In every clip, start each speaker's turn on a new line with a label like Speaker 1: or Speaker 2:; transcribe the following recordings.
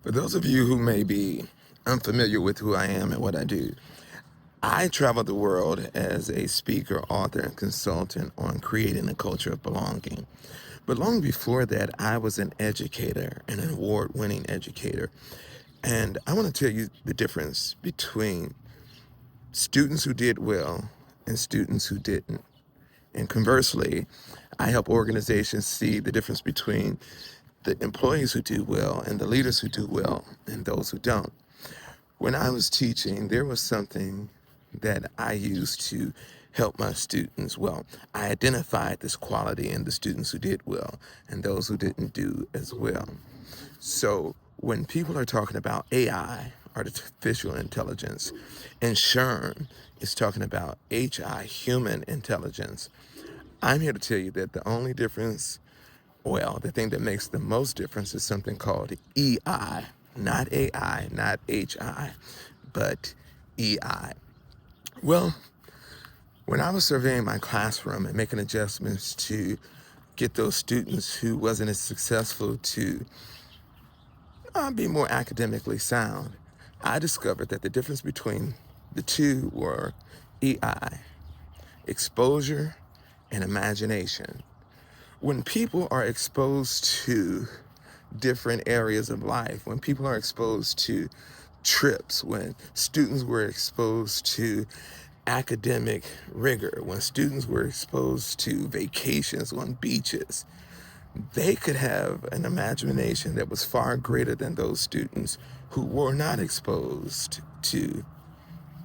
Speaker 1: For those of you who may be unfamiliar with who I am and what I do, I travel the world as a speaker, author, and consultant on creating a culture of belonging. But long before that, I was an educator, an award-winning educator. And I want to tell you the difference between students who did well and students who didn't. And conversely, I help organizations see the difference between the employees who do well and the leaders who do well and those who don't. When I was teaching, there was something that I used to help my students. Well, I identified this quality in the students who did well and those who didn't do as well. So when people are talking about AI, artificial intelligence, and SHRM is talking about HI, human intelligence, I'm here to tell you that the only difference, well, the thing that makes the most difference is something called EI, not AI, not HI, but EI. Well, when I was surveying my classroom and making adjustments to get those students who wasn't as successful to be more academically sound, I discovered that the difference between the two were EI, exposure and imagination. When people are exposed to different areas of life, when people are exposed to trips, when students were exposed to academic rigor, when students were exposed to vacations on beaches, they could have an imagination that was far greater than those students who were not exposed to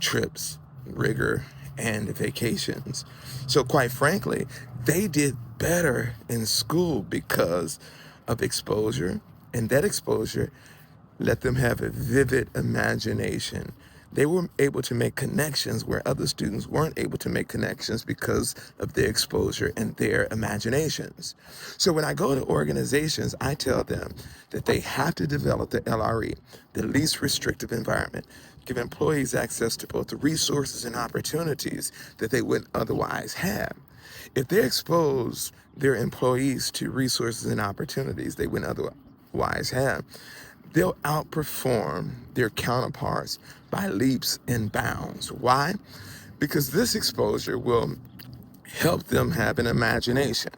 Speaker 1: trips, rigor, and vacations. So quite frankly, they did better in school because of exposure, and that exposure let them have a vivid imagination. They were able to make connections where other students weren't able to make connections because of their exposure and their imaginations. So when I go to organizations, I tell them that they have to develop the LRE, the least restrictive environment, give employees access to both the resources and opportunities that they wouldn't otherwise have. If they expose their employees to resources and opportunities they wouldn't otherwise have, they'll outperform their counterparts by leaps and bounds. Why? Because this exposure will help them have an imagination.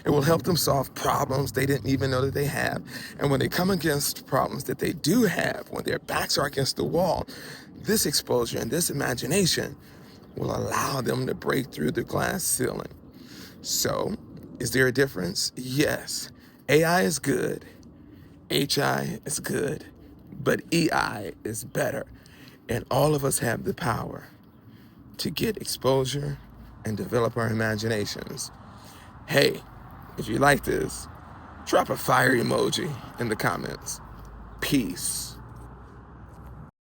Speaker 1: It will help them solve problems they didn't even know that they have. And when they come against problems that they do have, when their backs are against the wall, this exposure and this imagination will allow them to break through the glass ceiling. So, is there a difference? Yes. AI is good. HI is good, but EI is better. And all of us have the power to get exposure and develop our imaginations. Hey, if you like this, drop a fire emoji in the comments. Peace.